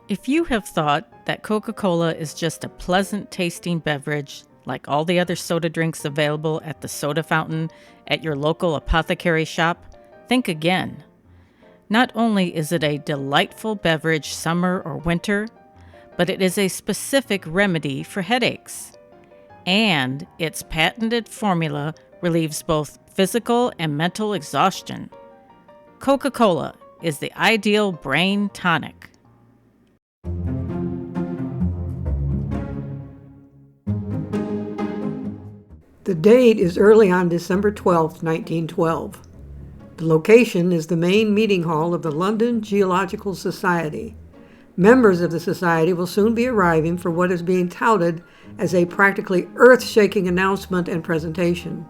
If you have thought that Coca-Cola is just a pleasant-tasting beverage like all the other soda drinks available at the soda fountain at your local apothecary shop, think again. Not only is it a delightful beverage summer or winter, but it is a specific remedy for headaches. And its patented formula relieves both physical and mental exhaustion. Coca-Cola is the ideal brain tonic. The date is early on December 12, 1912. The location is the main meeting hall of the London Geological Society. Members of the society will soon be arriving for what is being touted as a practically earth-shaking announcement and presentation.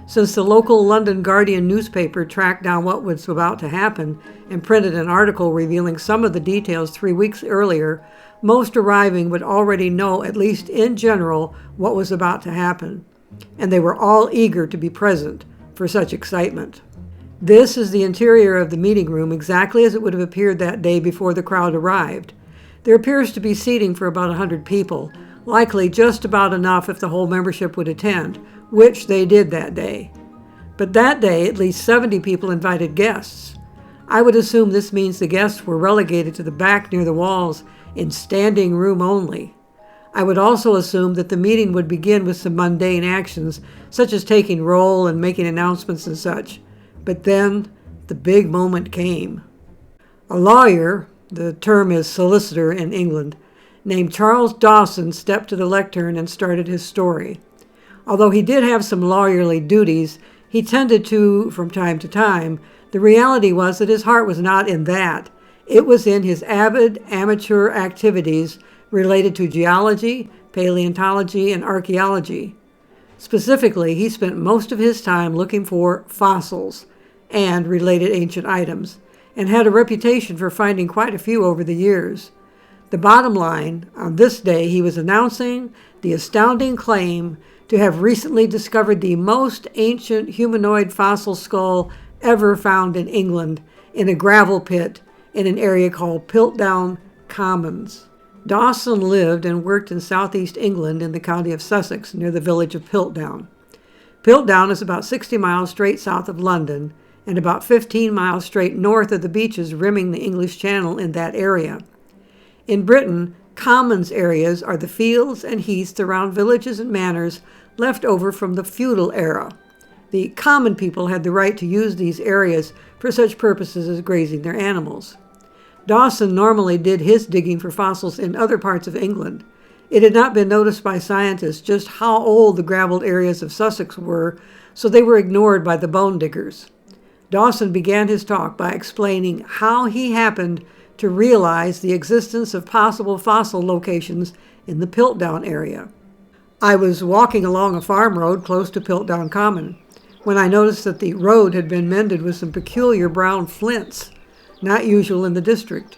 Since the local London Guardian newspaper tracked down what was about to happen and printed an article revealing some of the details 3 weeks earlier, most arriving would already know, at least in general, what was about to happen. And they were all eager to be present for such excitement. This is the interior of the meeting room, exactly as it would have appeared that day before the crowd arrived. There appears to be seating for about 100 people, likely just about enough if the whole membership would attend, which they did that day. But that day, at least 70 people invited guests. I would assume this means the guests were relegated to the back near the walls in standing room only. I would also assume that the meeting would begin with some mundane actions, such as taking roll and making announcements and such. But then, the big moment came. A lawyer, the term is solicitor in England, named Charles Dawson stepped to the lectern and started his story. Although he did have some lawyerly duties, he tended to, from time to time, the reality was that his heart was not in that. It was in his avid amateur activities related to geology, paleontology, and archaeology. Specifically, he spent most of his time looking for fossils and related ancient items, and had a reputation for finding quite a few over the years. The bottom line, on this day he was announcing the astounding claim to have recently discovered the most ancient humanoid fossil skull ever found in England in a gravel pit in an area called Piltdown Commons. Dawson lived and worked in southeast England in the county of Sussex near the village of Piltdown. Piltdown is about 60 miles straight south of London and about 15 miles straight north of the beaches rimming the English Channel in that area. In Britain, commons areas are the fields and heaths around villages and manors left over from the feudal era. The common people had the right to use these areas for such purposes as grazing their animals. Dawson normally did his digging for fossils in other parts of England. It had not been noticed by scientists just how old the graveled areas of Sussex were, so they were ignored by the bone diggers. Dawson began his talk by explaining how he happened to realize the existence of possible fossil locations in the Piltdown area. I was walking along a farm road close to Piltdown Common when I noticed that the road had been mended with some peculiar brown flints, not usual in the district.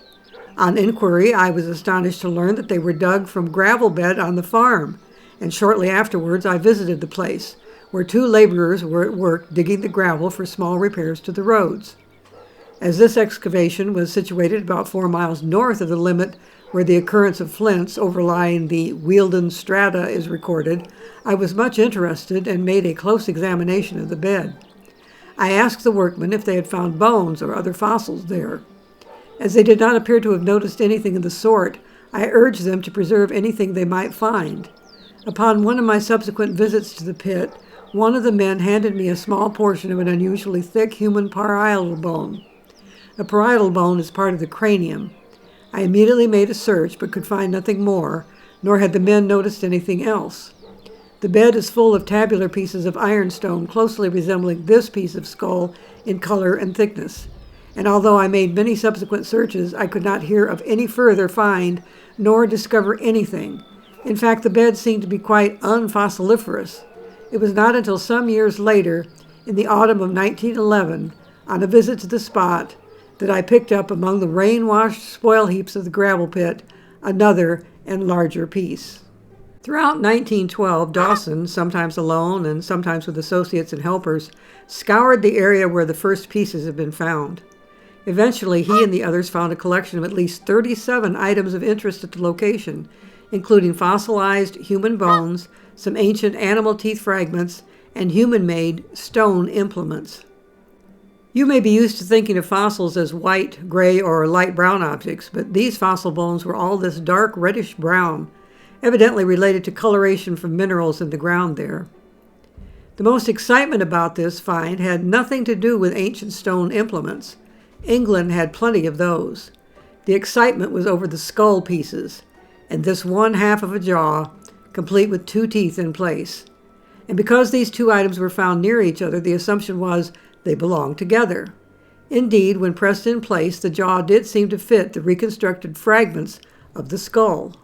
On inquiry, I was astonished to learn that they were dug from gravel bed on the farm, and shortly afterwards I visited the place, where 2 laborers were at work digging the gravel for small repairs to the roads. As this excavation was situated about 4 miles north of the limit where the occurrence of flints overlying the Wealden strata is recorded, I was much interested and made a close examination of the bed. I asked the workmen if they had found bones or other fossils there. As they did not appear to have noticed anything of the sort, I urged them to preserve anything they might find. Upon one of my subsequent visits to the pit, one of the men handed me a small portion of an unusually thick human parietal bone. A parietal bone is part of the cranium. I immediately made a search but could find nothing more, nor had the men noticed anything else. The bed is full of tabular pieces of ironstone closely resembling this piece of skull in color and thickness. And although I made many subsequent searches, I could not hear of any further find nor discover anything. In fact, the bed seemed to be quite unfossiliferous. It was not until some years later, in the autumn of 1911, on a visit to the spot, that I picked up among the rain-washed spoil heaps of the gravel pit another and larger piece. Throughout 1912, Dawson, sometimes alone and sometimes with associates and helpers, scoured the area where the first pieces had been found. Eventually, he and the others found a collection of at least 37 items of interest at the location, including fossilized human bones, some ancient animal teeth fragments, and human-made stone implements. You may be used to thinking of fossils as white, gray, or light brown objects, but these fossil bones were all this dark reddish brown, evidently related to coloration from minerals in the ground there. The most excitement about this find had nothing to do with ancient stone implements. England had plenty of those. The excitement was over the skull pieces, and this one half of a jaw, complete with 2 teeth in place. And because these 2 items were found near each other, the assumption was they belonged together. Indeed, when pressed in place, the jaw did seem to fit the reconstructed fragments of the skull.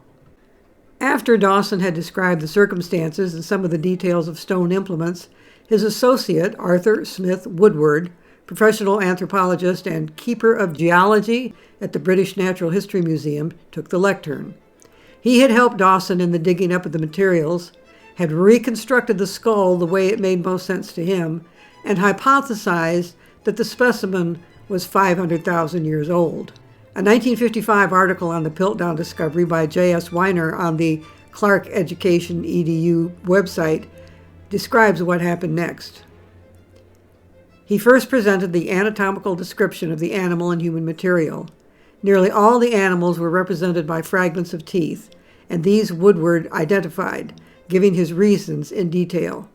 After Dawson had described the circumstances and some of the details of stone implements, his associate, Arthur Smith Woodward, professional anthropologist and keeper of geology at the British Natural History Museum, took the lectern. He had helped Dawson in the digging up of the materials, had reconstructed the skull the way it made most sense to him, and hypothesized that the specimen was 500,000 years old. A 1955 article on the Piltdown discovery by J.S. Weiner on the Clark Education EDU website describes what happened next. He first presented the anatomical description of the animal and human material. Nearly all the animals were represented by fragments of teeth, and these Woodward identified, giving his reasons in detail.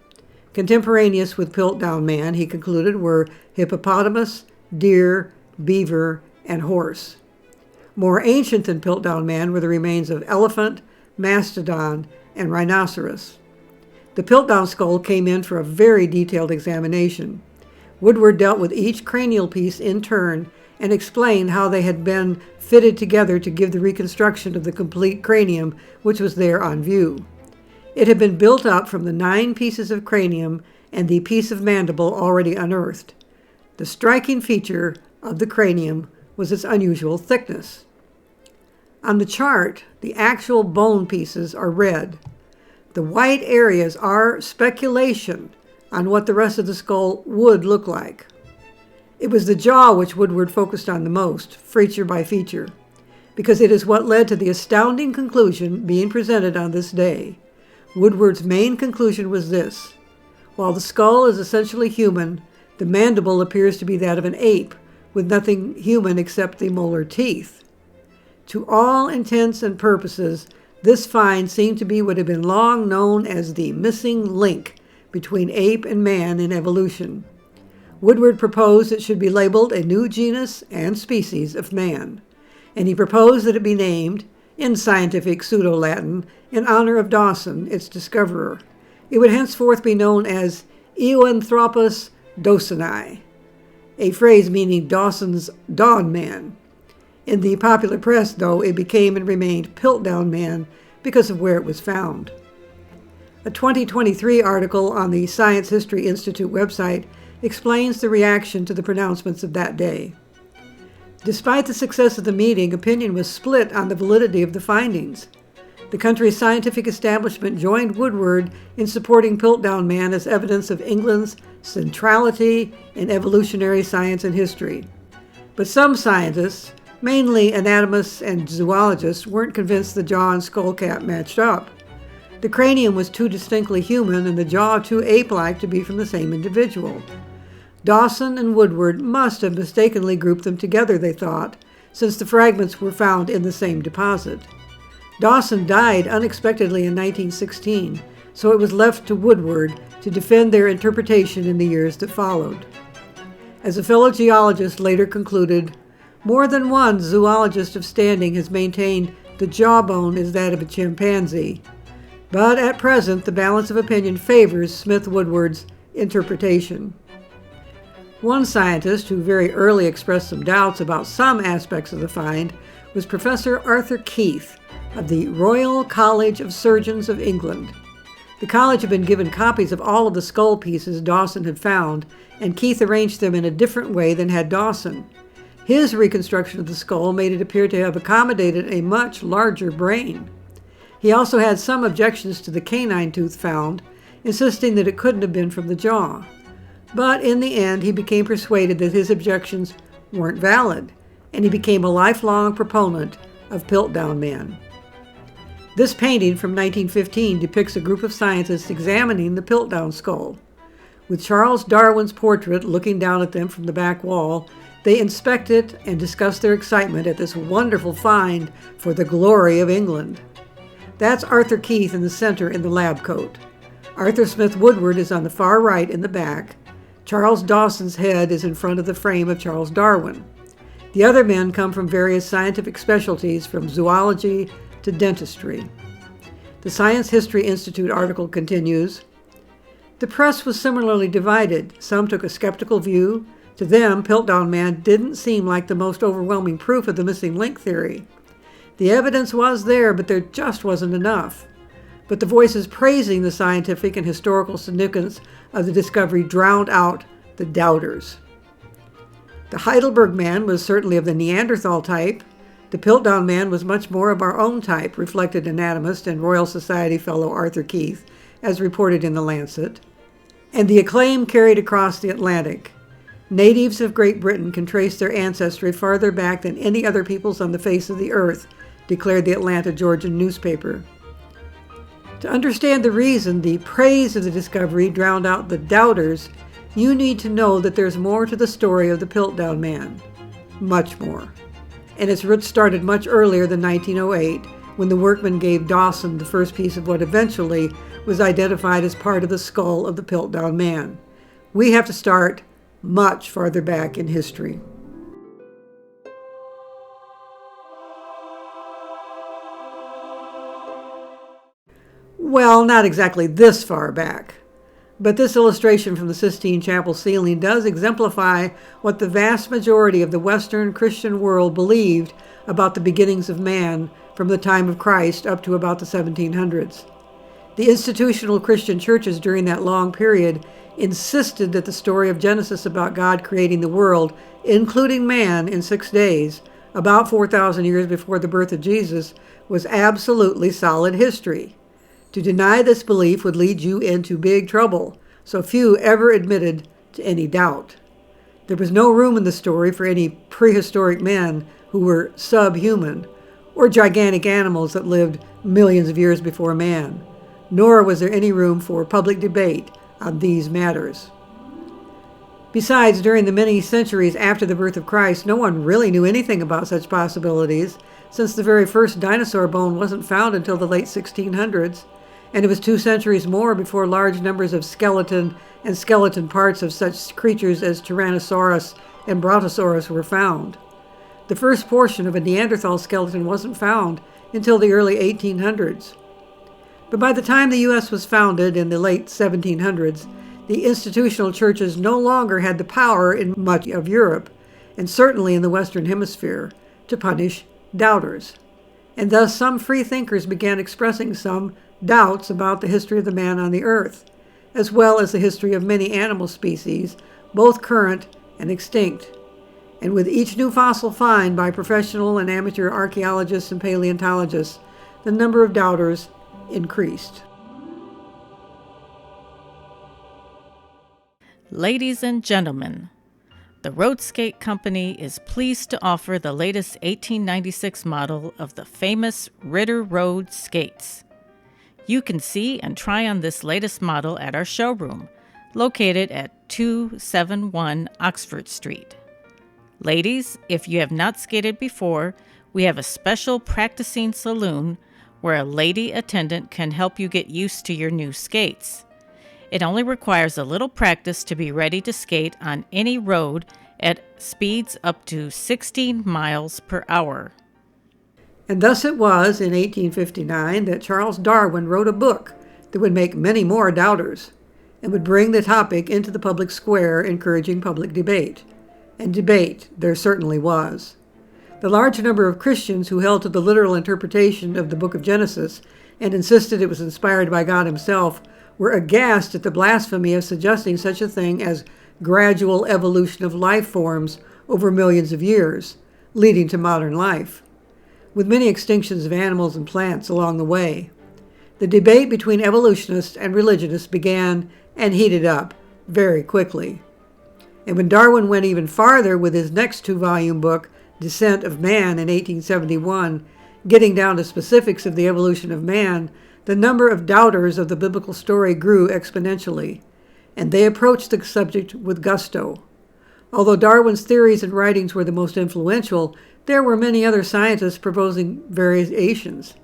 Contemporaneous with Piltdown Man, he concluded, were hippopotamus, deer, beaver, and horse. More ancient than Piltdown Man were the remains of elephant, mastodon, and rhinoceros. The Piltdown skull came in for a very detailed examination. Woodward dealt with each cranial piece in turn and explained how they had been fitted together to give the reconstruction of the complete cranium which was there on view. It had been built up from the 9 pieces of cranium and the piece of mandible already unearthed. The striking feature of the cranium was its unusual thickness. On the chart, the actual bone pieces are red. The white areas are speculation on what the rest of the skull would look like. It was the jaw which Woodward focused on the most, feature by feature, because it is what led to the astounding conclusion being presented on this day. Woodward's main conclusion was this: while the skull is essentially human, the mandible appears to be that of an ape, with nothing human except the molar teeth. To all intents and purposes, this find seemed to be what had been long known as the missing link between ape and man in evolution. Woodward proposed it should be labeled a new genus and species of man, and he proposed that it be named, in scientific pseudo-Latin, in honor of Dawson, its discoverer. It would henceforth be known as Eoanthropus dawsoni, a phrase meaning Dawson's Dawn Man. In the popular press, though, it became and remained Piltdown Man because of where it was found. A 2023 article on the Science History Institute website explains the reaction to the pronouncements of that day. Despite the success of the meeting, opinion was split on the validity of the findings. The country's scientific establishment joined Woodward in supporting Piltdown Man as evidence of England's centrality in evolutionary science and history. But some scientists, mainly anatomists and zoologists, weren't convinced the jaw and skull cap matched up. The cranium was too distinctly human and the jaw too ape-like to be from the same individual. Dawson and Woodward must have mistakenly grouped them together, they thought, since the fragments were found in the same deposit. Dawson died unexpectedly in 1916, so it was left to Woodward to defend their interpretation in the years that followed. As a fellow geologist later concluded, more than one zoologist of standing has maintained the jawbone is that of a chimpanzee. But at present, the balance of opinion favors Smith-Woodward's interpretation. One scientist who very early expressed some doubts about some aspects of the find was Professor Arthur Keith of the Royal College of Surgeons of England. The college had been given copies of all of the skull pieces Dawson had found, and Keith arranged them in a different way than had Dawson. His reconstruction of the skull made it appear to have accommodated a much larger brain. He also had some objections to the canine tooth found, insisting that it couldn't have been from the jaw. But in the end, he became persuaded that his objections weren't valid, and he became a lifelong proponent of Piltdown Man. This painting from 1915 depicts a group of scientists examining the Piltdown skull. With Charles Darwin's portrait looking down at them from the back wall, they inspect it and discuss their excitement at this wonderful find for the glory of England. That's Arthur Keith in the center in the lab coat. Arthur Smith-Woodward is on the far right in the back. Charles Dawson's head is in front of the frame of Charles Darwin. The other men come from various scientific specialties, from zoology to dentistry. The Science History Institute article continues, "The press was similarly divided. Some took a skeptical view. To them, Piltdown Man didn't seem like the most overwhelming proof of the missing link theory. The evidence was there, but there just wasn't enough. But the voices praising the scientific and historical significance of the discovery drowned out the doubters. The Heidelberg Man was certainly of the Neanderthal type. The Piltdown Man was much more of our own type," reflected anatomist and Royal Society fellow Arthur Keith, as reported in The Lancet. And the acclaim carried across the Atlantic. Natives of Great Britain can trace their ancestry farther back than any other peoples on the face of the earth, declared the Atlanta, Georgian newspaper. To understand the reason the praise of the discovery drowned out the doubters, you need to know that there's more to the story of the Piltdown Man. Much more. And its roots started much earlier than 1908, when the workmen gave Dawson the first piece of what eventually was identified as part of the skull of the Piltdown Man. We have to start much farther back in history. Well, not exactly this far back. But this illustration from the Sistine Chapel ceiling does exemplify what the vast majority of the Western Christian world believed about the beginnings of man from the time of Christ up to about the 1700s. The institutional Christian churches during that long period insisted that the story of Genesis about God creating the world, including man, in 6 days, about 4,000 years before the birth of Jesus, was absolutely solid history. To deny this belief would lead you into big trouble, so few ever admitted to any doubt. There was no room in the story for any prehistoric men who were subhuman, or gigantic animals that lived millions of years before man, nor was there any room for public debate on these matters. Besides, during the many centuries after the birth of Christ, no one really knew anything about such possibilities, since the very first dinosaur bone wasn't found until the late 1600s. And it was 2 centuries more before large numbers of skeleton and skeleton parts of such creatures as Tyrannosaurus and Brontosaurus were found. The first portion of a Neanderthal skeleton wasn't found until the early 1800s. But by the time the U.S. was founded in the late 1700s, the institutional churches no longer had the power in much of Europe, and certainly in the Western Hemisphere, to punish doubters. And thus some free thinkers began expressing some doubts about the history of the man on the earth, as well as the history of many animal species, both current and extinct. And with each new fossil find by professional and amateur archaeologists and paleontologists, the number of doubters increased. Ladies and gentlemen, the Road Skate Company is pleased to offer the latest 1896 model of the famous Ritter Road skates. You can see and try on this latest model at our showroom, located at 271 Oxford Street. Ladies, if you have not skated before, we have a special practicing saloon where a lady attendant can help you get used to your new skates. It only requires a little practice to be ready to skate on any road at speeds up to 16 miles per hour. And thus it was in 1859 that Charles Darwin wrote a book that would make many more doubters and would bring the topic into the public square, encouraging public debate. And debate there certainly was. The large number of Christians who held to the literal interpretation of the book of Genesis and insisted it was inspired by God himself were aghast at the blasphemy of suggesting such a thing as gradual evolution of life forms over millions of years, leading to modern life, with many extinctions of animals and plants along the way. The debate between evolutionists and religionists began and heated up very quickly. And when Darwin went even farther with his next two-volume book, Descent of Man, in 1871, getting down to specifics of the evolution of man, the number of doubters of the biblical story grew exponentially, and they approached the subject with gusto. Although Darwin's theories and writings were the most influential, there were many other scientists proposing variations.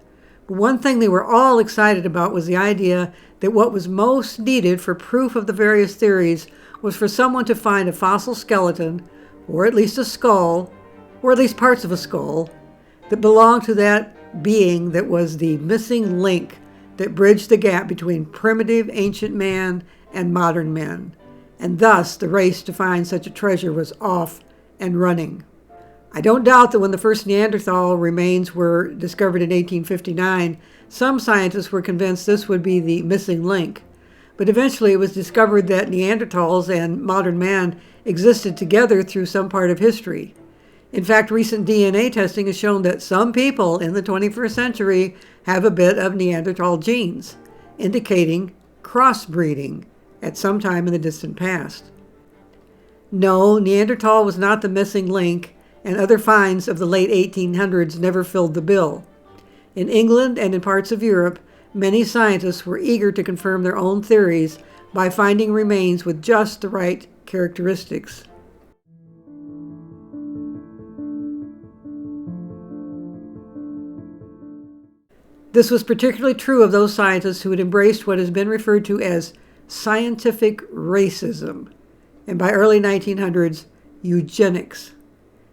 But one thing they were all excited about was the idea that what was most needed for proof of the various theories was for someone to find a fossil skeleton, or at least a skull, or at least parts of a skull, that belonged to that being that was the missing link that bridged the gap between primitive ancient man and modern men. And thus the race to find such a treasure was off and running. I don't doubt that when the first Neanderthal remains were discovered in 1859, some scientists were convinced this would be the missing link. But eventually it was discovered that Neanderthals and modern man existed together through some part of history. In fact, recent DNA testing has shown that some people in the 21st century have a bit of Neanderthal genes, indicating crossbreeding at some time in the distant past. No, Neanderthal was not the missing link, and other finds of the late 1800s never filled the bill. In England and in parts of Europe, many scientists were eager to confirm their own theories by finding remains with just the right characteristics. This was particularly true of those scientists who had embraced what has been referred to as scientific racism, and by early 1900s, eugenics.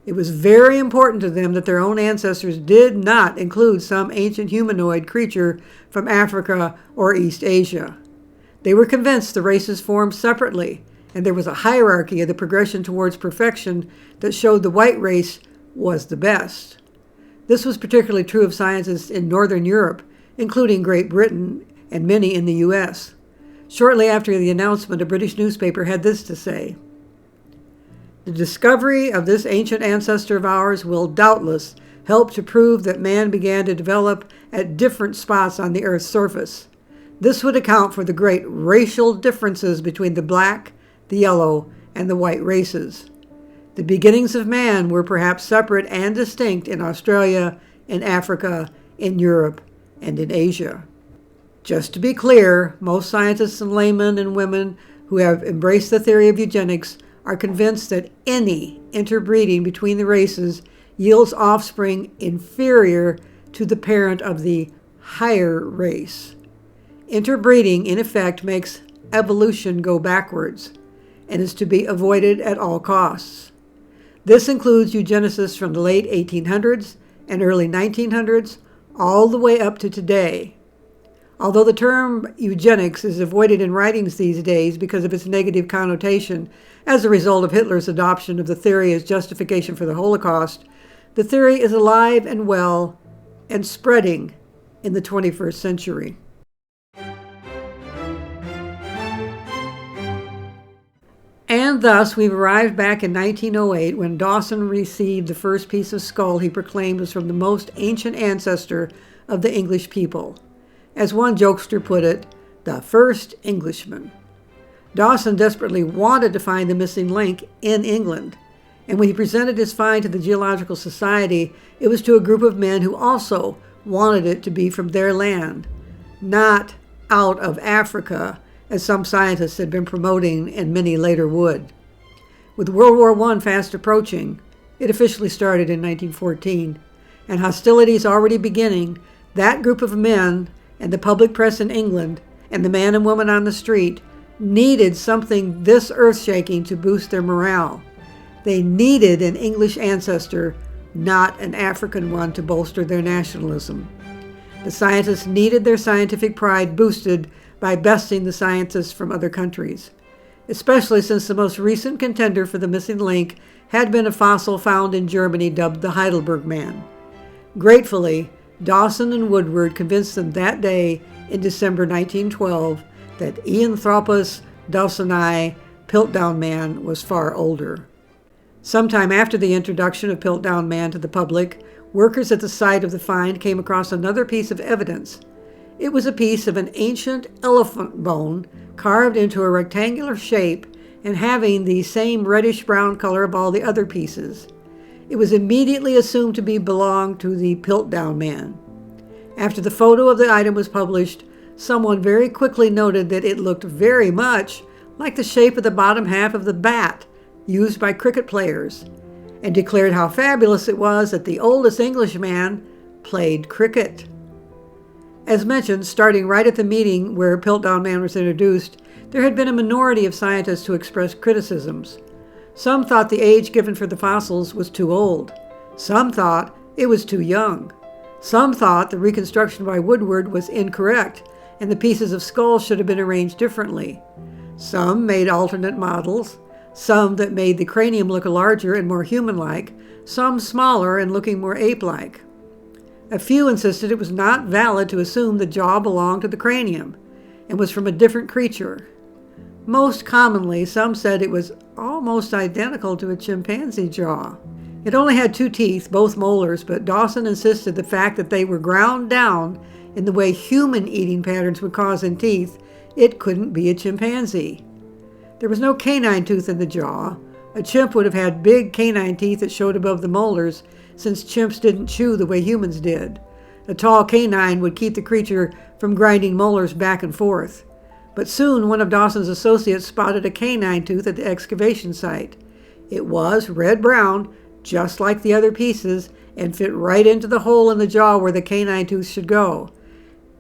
It was very important to them that their own ancestors did not include some ancient humanoid creature from Africa or East Asia. They were convinced the races formed separately, and there was a hierarchy of the progression towards perfection that showed the white race was the best. This was particularly true of scientists in Northern Europe, including Great Britain and many in the U.S. Shortly after the announcement, a British newspaper had this to say: "The discovery of this ancient ancestor of ours will doubtless help to prove that man began to develop at different spots on the Earth's surface. This would account for the great racial differences between the black, the yellow, and the white races. The beginnings of man were perhaps separate and distinct in Australia, in Africa, in Europe, and in Asia." Just to be clear, most scientists and laymen and women who have embraced the theory of eugenics are convinced that any interbreeding between the races yields offspring inferior to the parent of the higher race. Interbreeding, in effect, makes evolution go backwards and is to be avoided at all costs. This includes eugenicists from the late 1800s and early 1900s, all the way up to today. Although the term eugenics is avoided in writings these days because of its negative connotation as a result of Hitler's adoption of the theory as justification for the Holocaust, the theory is alive and well and spreading in the 21st century. And thus we've arrived back in 1908 when Dawson received the first piece of skull he proclaimed was from the most ancient ancestor of the English people. As one jokester put it, the first Englishman. Dawson desperately wanted to find the missing link in England, and when he presented his find to the Geological Society, it was to a group of men who also wanted it to be from their land, not out of Africa, as some scientists had been promoting and many later would. With World War I fast approaching, it officially started in 1914, and hostilities already beginning, that group of men and the public press in England and the man and woman on the street needed something this earth-shaking to boost their morale. They needed an English ancestor not an African one to bolster their nationalism. The scientists needed their scientific pride boosted by besting the scientists from other countries, especially since the most recent contender for the missing link had been a fossil found in Germany dubbed the Heidelberg Man. Gratefully, Dawson and Woodward convinced them that day in December 1912 that Eanthropus dawsoni, Piltdown Man, was far older. Sometime after the introduction of Piltdown Man to the public, workers at the site of the find came across another piece of evidence. It was a piece of an ancient elephant bone carved into a rectangular shape and having the same reddish-brown color of all the other pieces. It was immediately assumed to belong to the Piltdown Man. After the photo of the item was published, someone very quickly noted that it looked very much like the shape of the bottom half of the bat used by cricket players, and declared how fabulous it was that the oldest Englishman played cricket. As mentioned, starting right at the meeting where Piltdown Man was introduced, there had been a minority of scientists who expressed criticisms. Some thought the age given for the fossils was too old. Some thought it was too young. Some thought the reconstruction by Woodward was incorrect and the pieces of skull should have been arranged differently. Some made alternate models, some that made the cranium look larger and more human-like, some smaller and looking more ape-like. A few insisted it was not valid to assume the jaw belonged to the cranium and was from a different creature. Most commonly, some said it was almost identical to a chimpanzee jaw. It only had 2 teeth, both molars, but Dawson insisted the fact that they were ground down in the way human eating patterns would cause in teeth, it couldn't be a chimpanzee. There was no canine tooth in the jaw. A chimp would have had big canine teeth that showed above the molars, since chimps didn't chew the way humans did. A tall canine would keep the creature from grinding molars back and forth. But soon one of Dawson's associates spotted a canine tooth at the excavation site. It was red-brown, just like the other pieces, and fit right into the hole in the jaw where the canine tooth should go.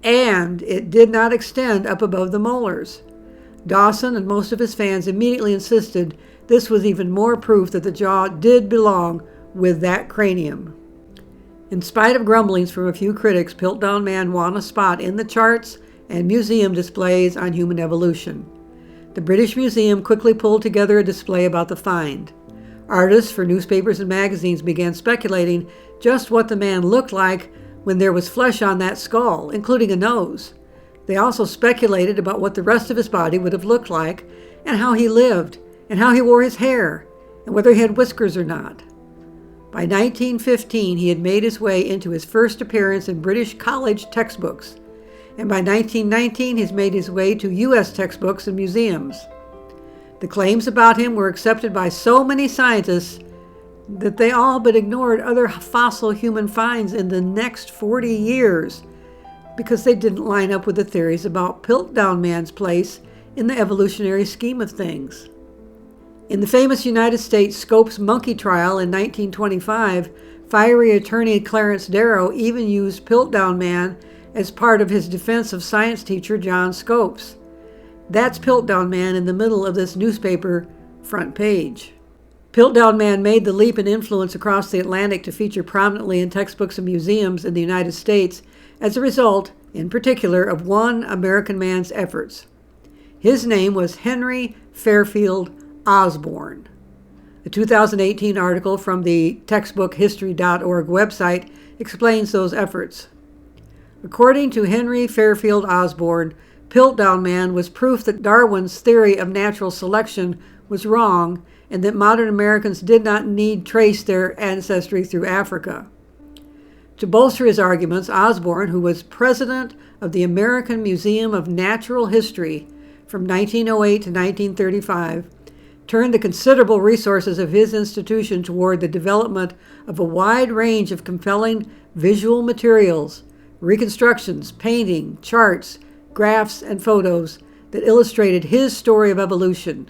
And it did not extend up above the molars. Dawson and most of his fans immediately insisted this was even more proof that the jaw did belong with that cranium. In spite of grumblings from a few critics, Piltdown Man won a spot in the charts and museum displays on human evolution. The British Museum quickly pulled together a display about the find. Artists for newspapers and magazines began speculating just what the man looked like when there was flesh on that skull, including a nose. They also speculated about what the rest of his body would have looked like, and how he lived, and how he wore his hair, and whether he had whiskers or not. By 1915, he had made his way into his first appearance in British college textbooks, and by 1919, he's made his way to U.S. textbooks and museums. The claims about him were accepted by so many scientists that they all but ignored other fossil human finds in the next 40 years because they didn't line up with the theories about Piltdown Man's place in the evolutionary scheme of things. In the famous United States Scopes monkey trial in 1925, fiery attorney Clarence Darrow even used Piltdown Man as part of his defense of science teacher John Scopes. That's Piltdown Man in the middle of this newspaper front page. Piltdown Man made the leap in influence across the Atlantic to feature prominently in textbooks and museums in the United States as a result, in particular, of one American man's efforts. His name was Henry Fairfield Osborn. A 2018 article from the textbookhistory.org website explains those efforts. According to Henry Fairfield Osborn, Piltdown Man was proof that Darwin's theory of natural selection was wrong and that modern Americans did not need trace their ancestry through Africa. To bolster his arguments, Osborn, who was president of the American Museum of Natural History from 1908 to 1935, turned the considerable resources of his institution toward the development of a wide range of compelling visual materials, reconstructions, painting, charts, graphs, and photos that illustrated his story of evolution.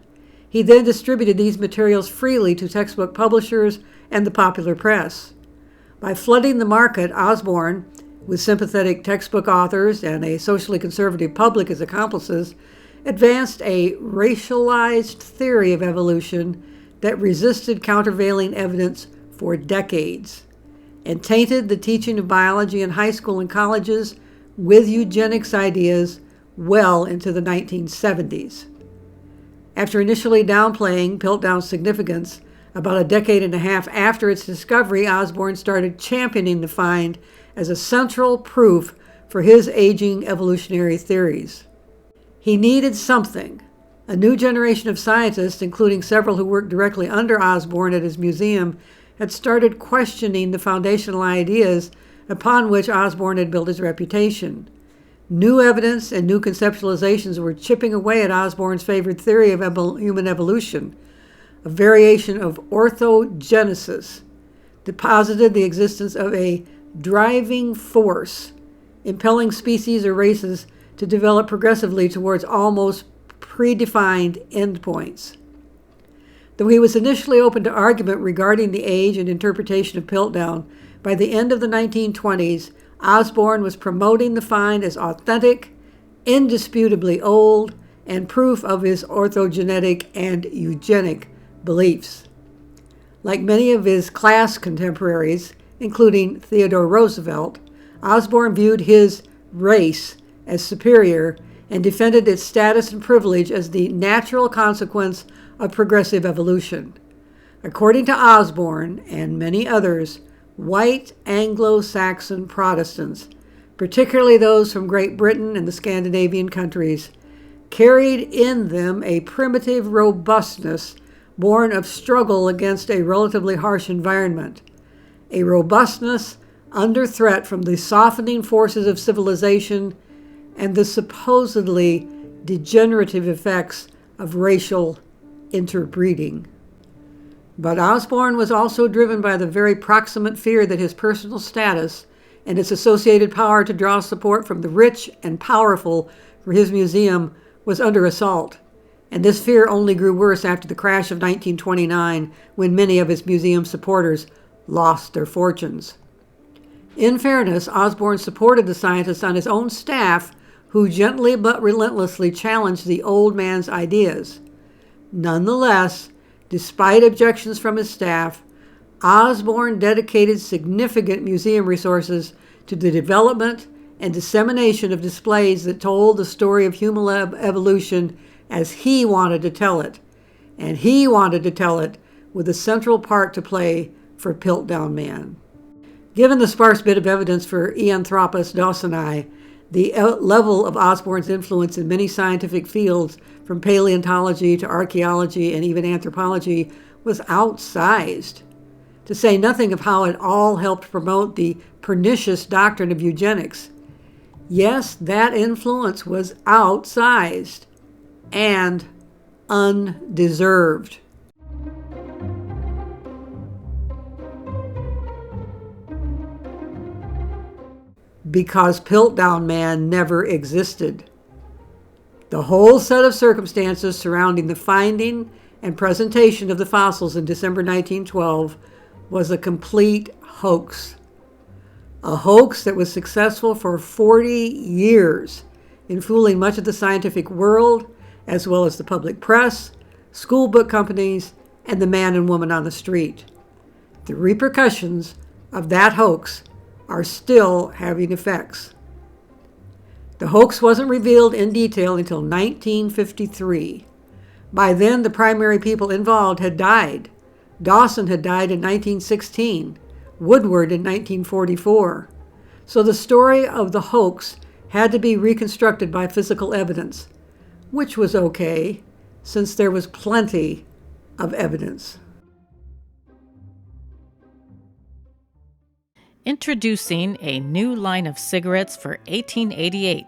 He then distributed these materials freely to textbook publishers and the popular press. By flooding the market, Osborn, with sympathetic textbook authors and a socially conservative public as accomplices, advanced a racialized theory of evolution that resisted countervailing evidence for decades. and tainted the teaching of biology in high school and colleges with eugenics ideas well into the 1970s. After initially downplaying Piltdown's significance, about a decade and a half after its discovery, Osborn started championing the find as a central proof for his aging evolutionary theories. He needed something. A new generation of scientists, including several who worked directly under Osborn at his museum, had started questioning the foundational ideas upon which Osborn had built his reputation. New evidence and new conceptualizations were chipping away at Osborn's favored theory of human evolution. A variation of orthogenesis deposited the existence of a driving force, impelling species or races to develop progressively towards almost predefined endpoints. Though he was initially open to argument regarding the age and interpretation of Piltdown, by the end of the 1920s, Osborn was promoting the find as authentic, indisputably old, and proof of his orthogenetic and eugenic beliefs. Like many of his class contemporaries, including Theodore Roosevelt, Osborn viewed his race as superior and defended its status and privilege as the natural consequence of progressive evolution. According to Osborn and many others, white Anglo-Saxon Protestants, particularly those from Great Britain and the Scandinavian countries, carried in them a primitive robustness born of struggle against a relatively harsh environment, a robustness under threat from the softening forces of civilization and the supposedly degenerative effects of racial interbreeding. But Osborn was also driven by the very proximate fear that his personal status and its associated power to draw support from the rich and powerful for his museum was under assault. And this fear only grew worse after the crash of 1929, when many of his museum supporters lost their fortunes. In fairness, Osborn supported the scientists on his own staff who gently but relentlessly challenged the old man's ideas. Nonetheless, despite objections from his staff, Osborn dedicated significant museum resources to the development and dissemination of displays that told the story of human evolution as he wanted to tell it, and he wanted to tell it with a central part to play for Piltdown Man. Given the sparse bit of evidence for Eanthropus dawsoni, the level of Osborn's influence in many scientific fields, from paleontology to archaeology and even anthropology, was outsized, to say nothing of how it all helped promote the pernicious doctrine of eugenics. Yes, that influence was outsized and undeserved. Because Piltdown Man never existed. The whole set of circumstances surrounding the finding and presentation of the fossils in December 1912 was a complete hoax. A hoax that was successful for 40 years in fooling much of the scientific world, as well as the public press, school book companies, and the man and woman on the street. The repercussions of that hoax are still having effects. The hoax wasn't revealed in detail until 1953. By then, the primary people involved had died. Dawson had died in 1916, Woodward in 1944. So the story of the hoax had to be reconstructed by physical evidence, which was okay, since there was plenty of evidence. Introducing a new line of cigarettes for 1888.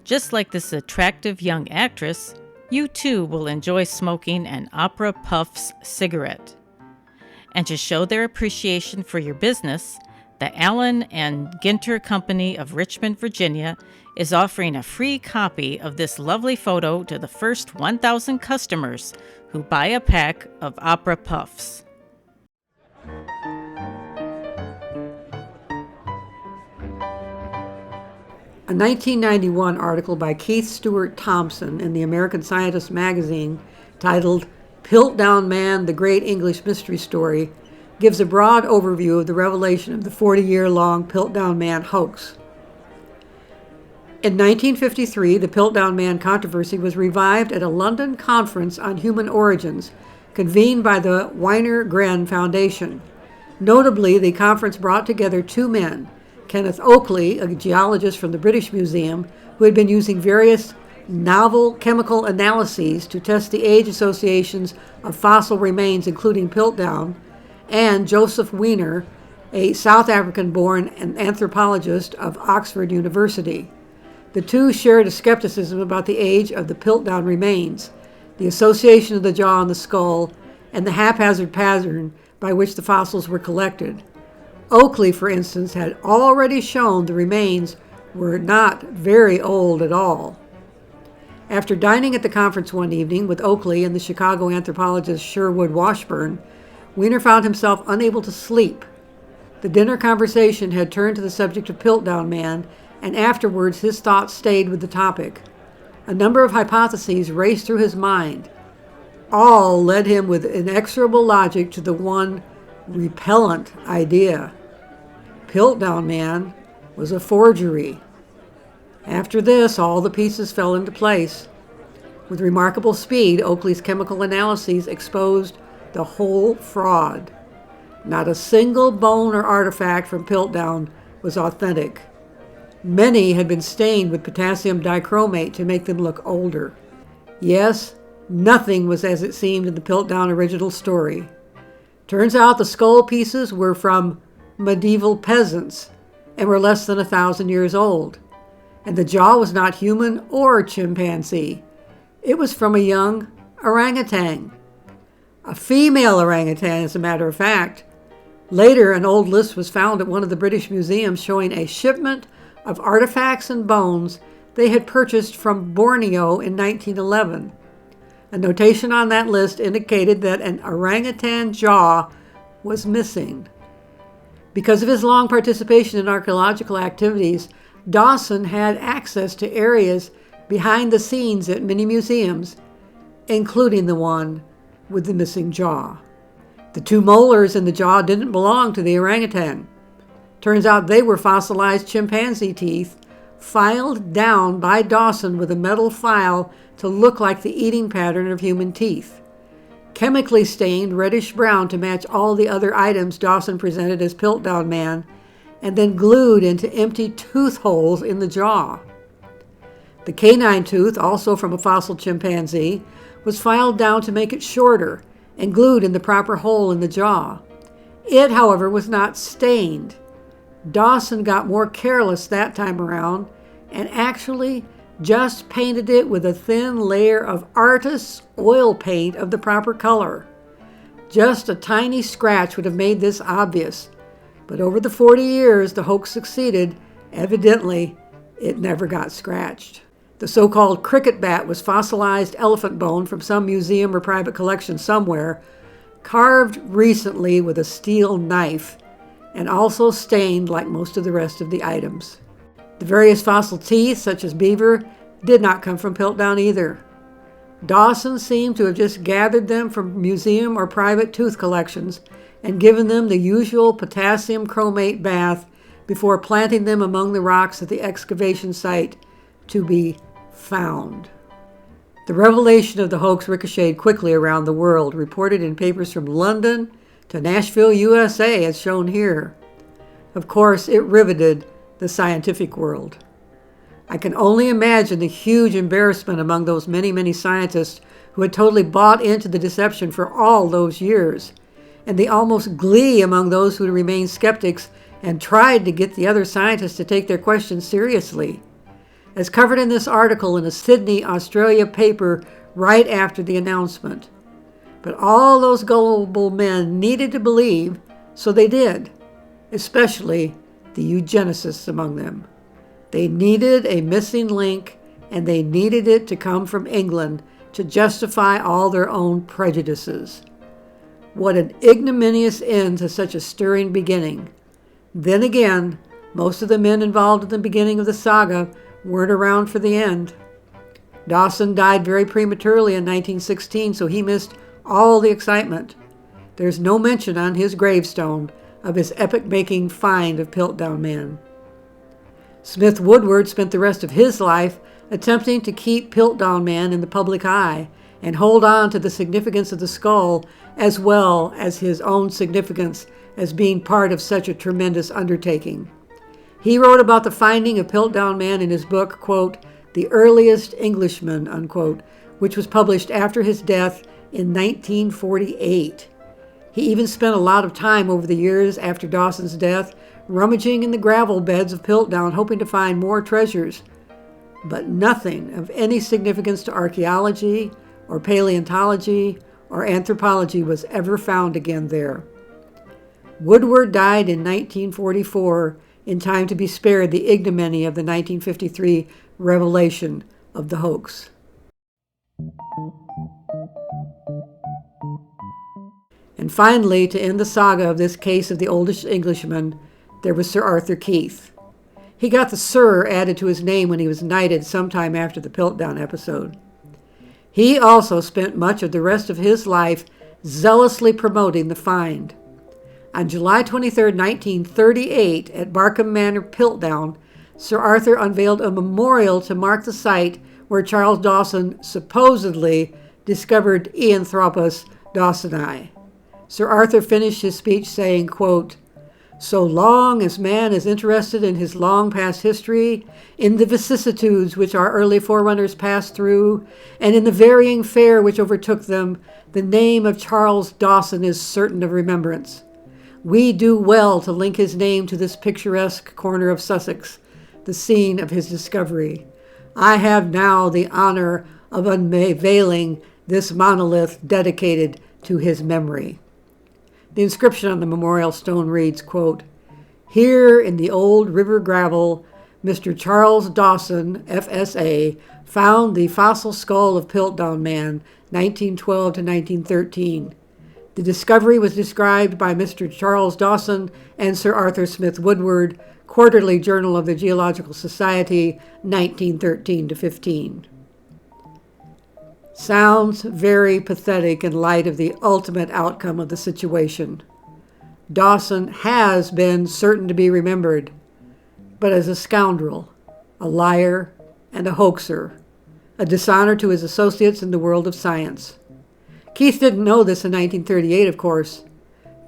Just like this attractive young actress, you too will enjoy smoking an Opera Puffs cigarette. And to show their appreciation for your business, the Allen and Ginter Company of Richmond, Virginia is offering a free copy of this lovely photo to the first 1,000 customers who buy a pack of Opera Puffs. A 1991 article by Keith Stewart Thompson in the American Scientist magazine titled Piltdown Man, the Great English Mystery Story, gives a broad overview of the revelation of the 40-year-long Piltdown Man hoax. In 1953, the Piltdown Man controversy was revived at a London conference on human origins, convened by the Weiner Gren Foundation. Notably, the conference brought together two men, Kenneth Oakley, a geologist from the British Museum, who had been using various novel chemical analyses to test the age associations of fossil remains, including Piltdown, and Joseph Weiner, a South African-born anthropologist of Oxford University. The two shared a skepticism about the age of the Piltdown remains, the association of the jaw and the skull, and the haphazard pattern by which the fossils were collected. Oakley, for instance, had already shown the remains were not very old at all. After dining at the conference one evening with Oakley and the Chicago anthropologist Sherwood Washburn, Weiner found himself unable to sleep. The dinner conversation had turned to the subject of Piltdown Man, and afterwards his thoughts stayed with the topic. A number of hypotheses raced through his mind. All led him with inexorable logic to the one repellent idea. Piltdown Man was a forgery. After this, all the pieces fell into place. With remarkable speed, Oakley's chemical analyses exposed the whole fraud. Not a single bone or artifact from Piltdown was authentic. Many had been stained with potassium dichromate to make them look older. Yes, nothing was as it seemed in the Piltdown original story. Turns out the skull pieces were from medieval peasants and were less than 1,000 years old. And the jaw was not human or chimpanzee. It was from a young orangutan. A female orangutan, as a matter of fact. Later, an old list was found at one of the British museums showing a shipment of artifacts and bones they had purchased from Borneo in 1911. A notation on that list indicated that an orangutan jaw was missing. Because of his long participation in archaeological activities, Dawson had access to areas behind the scenes at many museums, including the one with the missing jaw. The two molars in the jaw didn't belong to the orangutan. Turns out they were fossilized chimpanzee teeth, filed down by Dawson with a metal file to look like the eating pattern of human teeth. Chemically stained reddish-brown to match all the other items Dawson presented as Piltdown Man, and then glued into empty tooth holes in the jaw. The canine tooth, also from a fossil chimpanzee, was filed down to make it shorter and glued in the proper hole in the jaw. It, however, was not stained. Dawson got more careless that time around and actually just painted it with a thin layer of artist's oil paint of the proper color. Just a tiny scratch would have made this obvious, but over the 40 years the hoax succeeded. Evidently, it never got scratched. The so-called cricket bat was fossilized elephant bone from some museum or private collection somewhere, carved recently with a steel knife, and also stained like most of the rest of the items. The various fossil teeth, such as beaver, did not come from Piltdown either. Dawson seemed to have just gathered them from museum or private tooth collections and given them the usual potassium chromate bath before planting them among the rocks at the excavation site to be found. The revelation of the hoax ricocheted quickly around the world, reported in papers from London to Nashville, USA, as shown here. Of course, it riveted the scientific world. I can only imagine the huge embarrassment among those many, many scientists who had totally bought into the deception for all those years, and the almost glee among those who remained skeptics and tried to get the other scientists to take their questions seriously. As covered in this article in a Sydney, Australia paper right after the announcement. But all those gullible men needed to believe, so they did, especially the eugenicists among them. They needed a missing link, and they needed it to come from England to justify all their own prejudices. What an ignominious end to such a stirring beginning. Then again, most of the men involved in the beginning of the saga weren't around for the end. Dawson died very prematurely in 1916, so he missed all the excitement. there's no mention on his gravestone of his epic-making find of Piltdown Man. Smith Woodward spent the rest of his life attempting to keep Piltdown Man in the public eye and hold on to the significance of the skull as well as his own significance as being part of such a tremendous undertaking. He wrote about the finding of Piltdown Man in his book, quote, The Earliest Englishman, unquote, which was published after his death in 1948. He even spent a lot of time over the years after Dawson's death rummaging in the gravel beds of Piltdown, hoping to find more treasures. But nothing of any significance to archaeology or paleontology or anthropology was ever found again there. Woodward died in 1944 in time to be spared the ignominy of the 1953 revelation of the hoax. And finally, to end the saga of this case of the oldest Englishman, there was Sir Arthur Keith. He got the Sir added to his name when he was knighted sometime after the Piltdown episode. He also spent much of the rest of his life zealously promoting the find. On July 23, 1938, at Barkham Manor, Piltdown, Sir Arthur unveiled a memorial to mark the site where Charles Dawson supposedly discovered Eanthropus dawsoni. Sir Arthur finished his speech saying, quote, So long as man is interested in his long past history, in the vicissitudes which our early forerunners passed through, and in the varying fare which overtook them, the name of Charles Dawson is certain of remembrance. We do well to link his name to this picturesque corner of Sussex, the scene of his discovery. I have now the honor of unveiling this monolith dedicated to his memory. The inscription on the memorial stone reads, quote, Here in the old river gravel, Mr. Charles Dawson, FSA, found the fossil skull of Piltdown Man, 1912 to 1913. The discovery was described by Mr. Charles Dawson and Sir Arthur Smith Woodward, Quarterly Journal of the Geological Society, 1913 to 15. Sounds very pathetic in light of the ultimate outcome of the situation. Dawson has been certain to be remembered, but as a scoundrel, a liar, and a hoaxer, a dishonor to his associates in the world of science. Keith didn't know this in 1938, of course,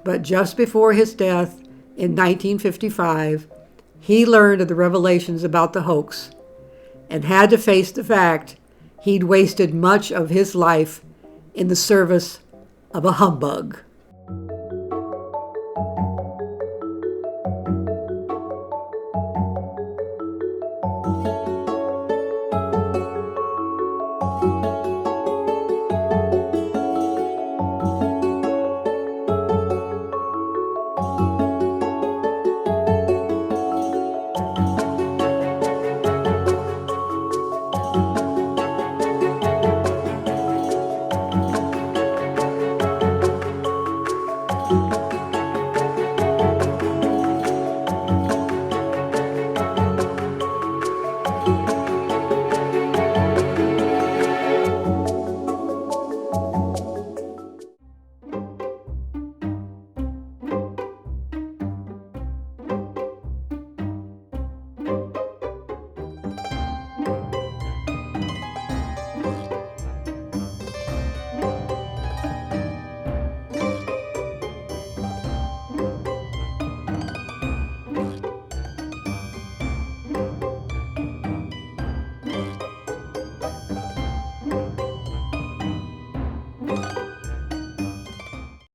but just before his death in 1955, he learned of the revelations about the hoax and had to face the fact he'd wasted much of his life in the service of a humbug.